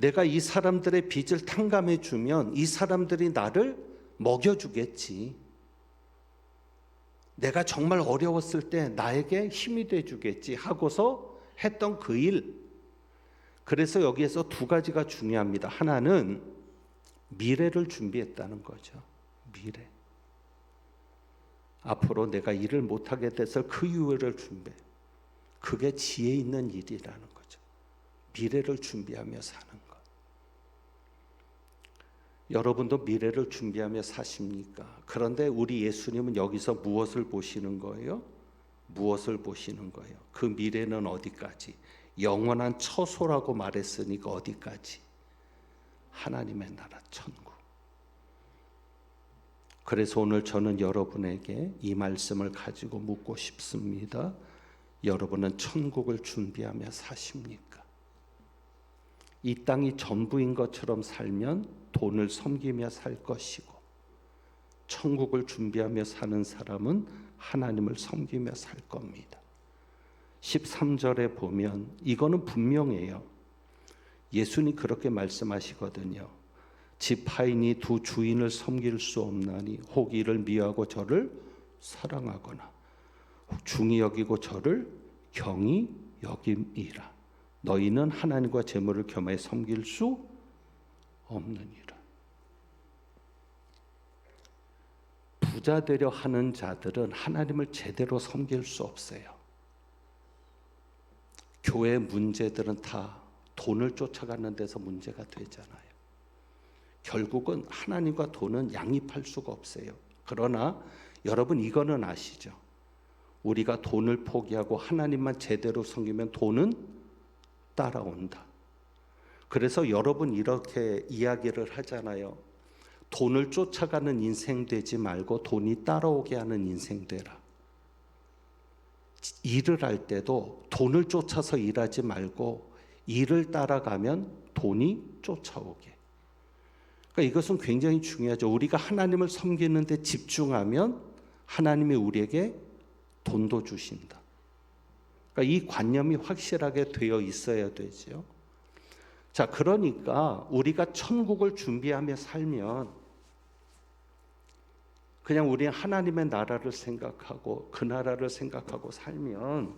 내가 이 사람들의 빚을 탕감해 주면 이 사람들이 나를 먹여주겠지. 내가 정말 어려웠을 때 나에게 힘이 돼주겠지 하고서 했던 그 일. 그래서 여기에서 두 가지가 중요합니다. 하나는 미래를 준비했다는 거죠. 미래. 앞으로 내가 일을 못하게 돼서 그 이후를 준비해. 그게 지혜 있는 일이라는 거죠. 미래를 준비하며 사는 것. 여러분도 미래를 준비하며 사십니까? 그런데 우리 예수님은 여기서 무엇을 보시는 거예요? 무엇을 보시는 거예요? 그 미래는 어디까지? 영원한 처소라고 말했으니까 어디까지? 하나님의 나라 천국. 그래서 오늘 저는 여러분에게 이 말씀을 가지고 묻고 싶습니다. 여러분은 천국을 준비하며 사십니까? 이 땅이 전부인 것처럼 살면 돈을 섬기며 살 것이고 천국을 준비하며 사는 사람은 하나님을 섬기며 살 겁니다. 13절에 보면 이거는 분명해요. 예수님 그렇게 말씀하시거든요. 지파인이 두 주인을 섬길 수 없나니 혹 이를 미워하고 저를 사랑하거나 혹 중히 여기고 저를 경히 여김이라. 너희는 하나님과 재물을 겸하여 섬길 수 없느니라. 부자 되려 하는 자들은 하나님을 제대로 섬길 수 없어요. 교회 문제들은 다 돈을 쫓아가는 데서 문제가 되잖아요. 결국은 하나님과 돈은 양립할 수가 없어요. 그러나 여러분 이거는 아시죠? 우리가 돈을 포기하고 하나님만 제대로 섬기면 돈은 따라온다. 그래서 여러분 이렇게 이야기를 하잖아요. 돈을 쫓아가는 인생 되지 말고 돈이 따라오게 하는 인생 되라. 일을 할 때도 돈을 쫓아서 일하지 말고 일을 따라가면 돈이 쫓아오게. 그러니까 이것은 굉장히 중요하죠. 우리가 하나님을 섬기는 데 집중하면 하나님이 우리에게 돈도 주신다. 그러니까 이 관념이 확실하게 되어 있어야 되죠. 자, 그러니까 우리가 천국을 준비하며 살면 그냥 우리는 하나님의 나라를 생각하고 그 나라를 생각하고 살면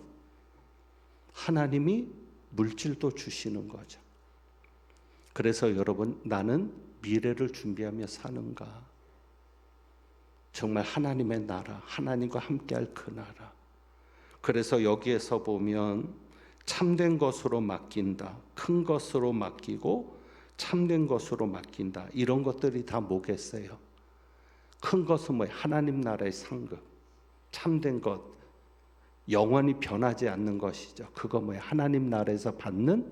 하나님이 물질도 주시는 거죠. 그래서 여러분, 나는 미래를 준비하며 사는가? 정말 하나님의 나라, 하나님과 함께할 그 나라. 그래서 여기에서 보면 참된 것으로 맡긴다, 큰 것으로 맡기고 참된 것으로 맡긴다. 이런 것들이 다 뭐겠어요? 큰 것은 뭐예요? 하나님 나라의 상급. 참된 것, 영원히 변하지 않는 것이죠. 그거 뭐예요? 하나님 나라에서 받는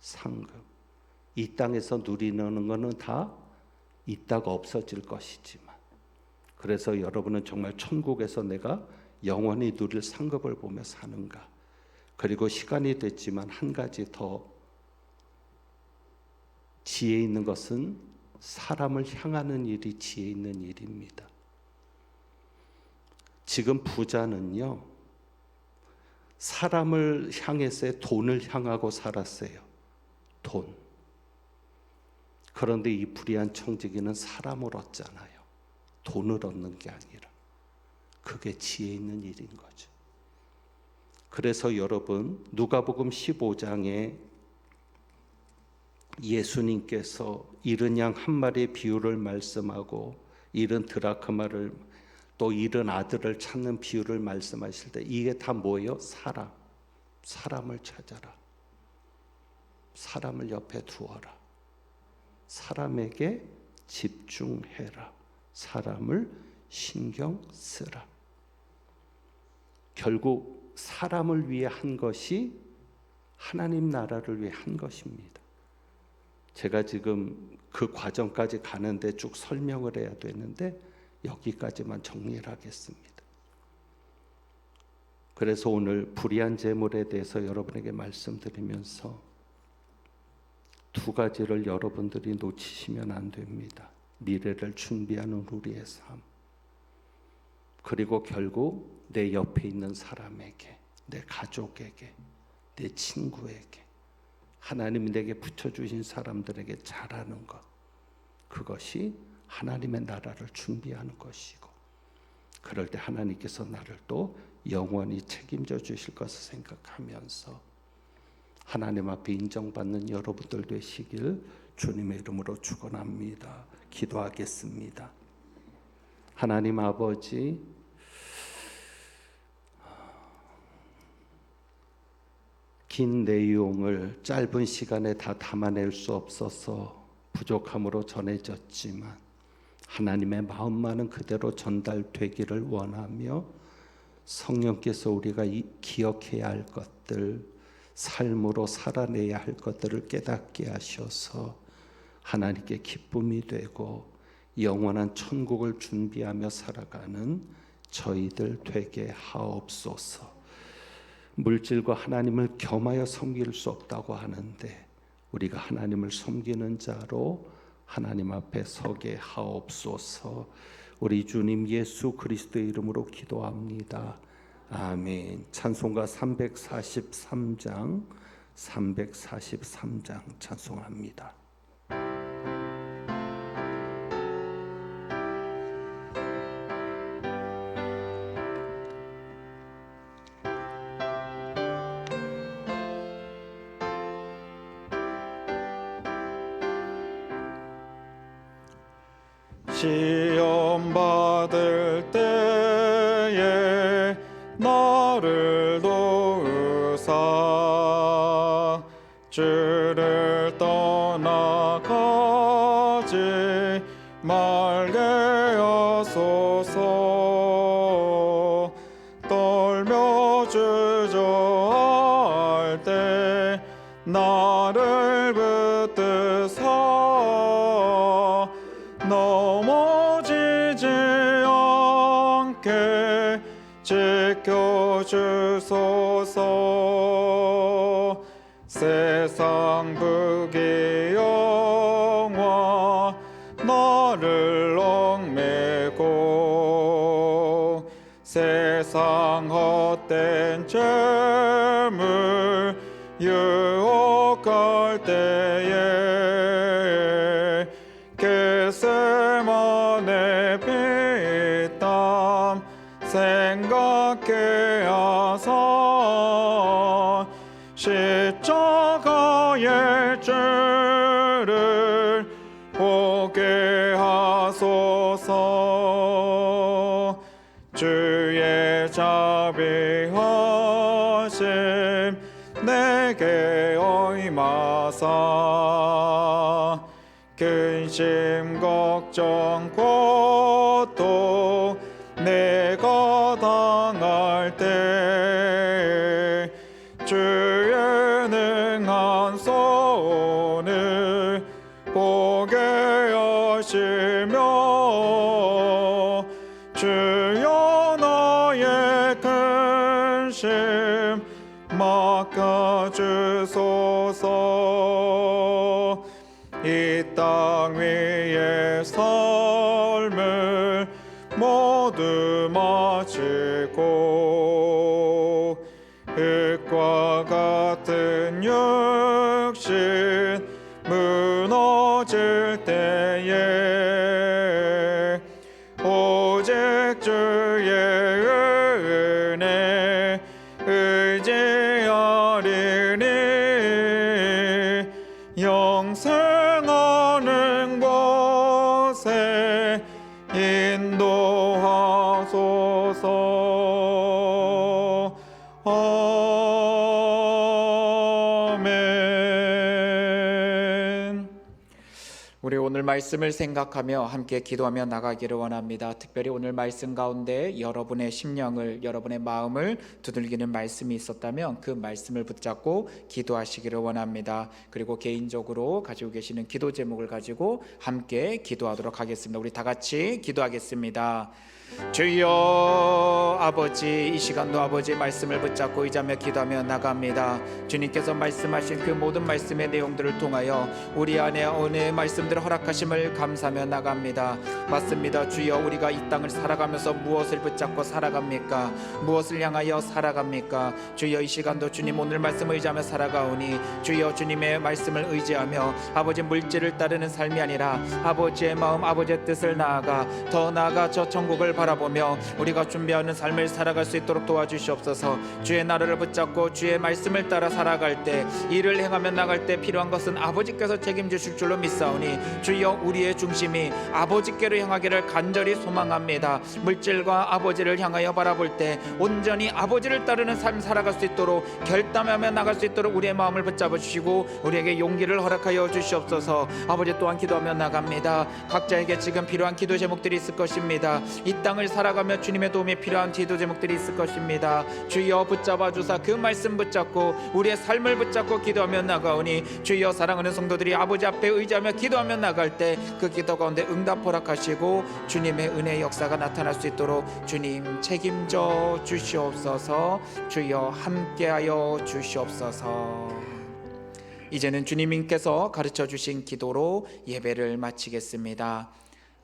상급. 이 땅에서 누리는 것은 다 있다가 없어질 것이지만, 그래서 여러분은 정말 천국에서 내가 영원히 누릴 상급을 보며 사는가? 그리고 시간이 됐지만 한 가지 더 지혜 있는 것은 사람을 향하는 일이 지혜 있는 일입니다. 지금 부자는요, 사람을 향해서 돈을 향하고 살았어요. 돈. 그런데 이 불의한 청지기는 사람을 얻잖아요. 돈을 얻는 게 아니라. 그게 지혜 있는 일인 거죠. 그래서 여러분, 누가복음 15장에 예수님께서 잃은 양 한 마리의 비유를 말씀하고 잃은 드라크마를 또 잃은 아들을 찾는 비유를 말씀하실 때 이게 다 뭐예요? 사람을 찾아라. 사람을 옆에 두어라. 사람에게 집중해라. 사람을 신경 쓰라. 결국 사람을 위해 한 것이 하나님 나라를 위해 한 것입니다. 제가 지금 그 과정까지 가는데 쭉 설명을 해야 되는데 여기까지만 정리를 하겠습니다. 그래서 오늘 불의한 재물에 대해서 여러분에게 말씀드리면서 두 가지를 여러분들이 놓치시면 안 됩니다. 미래를 준비하는 우리의 삶, 그리고 결국 내 옆에 있는 사람에게, 내 가족에게, 내 친구에게, 하나님이 내게 붙여주신 사람들에게 잘하는 것, 그것이 하나님의 나라를 준비하는 것이고, 그럴 때 하나님께서 나를 또 영원히 책임져 주실 것을 생각하면서 하나님 앞에 인정받는 여러분들 되시길 주님의 이름으로 축원합니다. 기도하겠습니다. 하나님 아버지, 긴 내용을 짧은 시간에 다 담아낼 수 없어서 부족함으로 전해졌지만 하나님의 마음만은 그대로 전달되기를 원하며 성령께서 우리가 기억해야 할 것들, 삶으로 살아내야 할 것들을 깨닫게 하셔서 하나님께 기쁨이 되고 영원한 천국을 준비하며 살아가는 저희들 되게 하옵소서. 물질과 하나님을 겸하여 섬길 수 없다고 하는데 우리가 하나님을 섬기는 자로 하나님 앞에 서게 하옵소서. 우리 주님 예수 그리스도의 이름으로 기도합니다. 아멘. 찬송가 343장 찬송합니다. 시험 받을 때에 나를 도우사 주를 떠나가지 말게 하소서. 떨며 주저할 때 나를 붙들어 있게 지켜주소서. 세상 부귀 영화 나를 얽매고 세상 헛된 재물 유혹할 때에 겟세마네 피땀 생각해 하사 십자가의 죄를 보게 하소서. 주의 자비하심 내게 어임하사 근심 걱정 고통 내가 당할 때 주의 능한 손을 보게 하시며 주여 나의 근심 맡겨주소서. 이 땅 위의 삶을 모두 마치고 흙과 같은 육신 무너질 때에 오직 주의 은혜 의지하리니 영생하는 곳에 인도하소서. 아멘. 우리 오늘 말씀을 생각하며 함께 기도하며 나가기를 원합니다. 특별히 오늘 말씀 가운데 여러분의 심령을, 여러분의 마음을 두들기는 말씀이 있었다면 그 말씀을 붙잡고 기도하시기를 원합니다. 그리고 개인적으로 가지고 계시는 기도 제목을 가지고 함께 기도하도록 하겠습니다. 우리 다 같이 기도하겠습니다. 주여 아버지, 이 시간도 아버지의 말씀을 붙잡고 의지하며 기도하며 나갑니다. 주님께서 말씀하신 그 모든 말씀의 내용들을 통하여 우리 안에 은혜의 말씀들을 허락하심을 감사하며 나갑니다. 맞습니다. 주여, 우리가 이 땅을 살아가면서 무엇을 붙잡고 살아갑니까? 무엇을 향하여 살아갑니까? 주여, 이 시간도 주님 오늘 말씀을 의지하며 살아가오니 주여, 주님의 말씀을 의지하며 아버지 물질을 따르는 삶이 아니라 아버지의 마음, 아버지의 뜻을 나아가 더 나아가 저 천국을 바라보며 우리가 준비하는 삶을 살아갈 수 있도록 도와주시옵소서. 주의 나라를 붙잡고 주의 말씀을 따라 살아갈 때, 일을 행하며 나갈 때 필요한 것은 아버지께서 책임지실 줄로 믿사오니 주여, 우리의 중심이 아버지께로 향하기를 간절히 소망합니다. 물질과 아버지를 향하여 바라볼 때 온전히 아버지를 따르는 삶 살아갈 수 있도록 결단하며 나갈 수 있도록 우리의 마음을 붙잡아 주시고 우리에게 용기를 허락하여 주시옵소서. 아버지, 또한 기도하며 나갑니다. 각자에게 지금 필요한 기도 제목들이 있을 것입니다. 이 땅을 살아가며 주님의 도움이 필요한 기도 제목들이 있을 것입니다. 주여, 붙잡아 주사 그 말씀 붙잡고 우리의 삶을 붙잡고 기도하며 나가오니 주여, 사랑하는 성도들이 아버지 앞에 의지하며 기도하며 나갈 때 그 기도 가운데 응답 허락하시고 주님의 은혜의 역사가 나타날 수 있도록 주님 책임져 주시옵소서. 주여, 함께하여 주시옵소서. 이제는 주님께서 가르쳐 주신 기도로 예배를 마치겠습니다.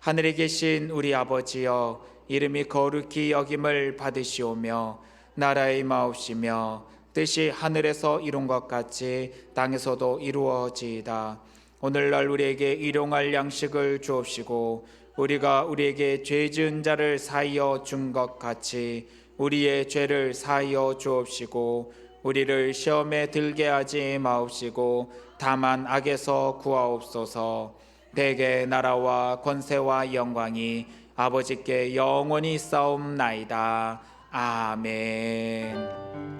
하늘에 계신 우리 아버지여, 이름이 거룩히 여김을 받으시오며 나라의 마옵시며 뜻이 하늘에서 이룬 것 같이 땅에서도 이루어지이다. 오늘날 우리에게 일용할 양식을 주옵시고 우리가 우리에게 죄 지은 자를 사하여 준 것 같이 우리의 죄를 사하여 주옵시고 우리를 시험에 들게 하지 마옵시고 다만 악에서 구하옵소서. 대개 나라와 권세와 영광이 아버지께 영원히 싸움나이다. 아멘.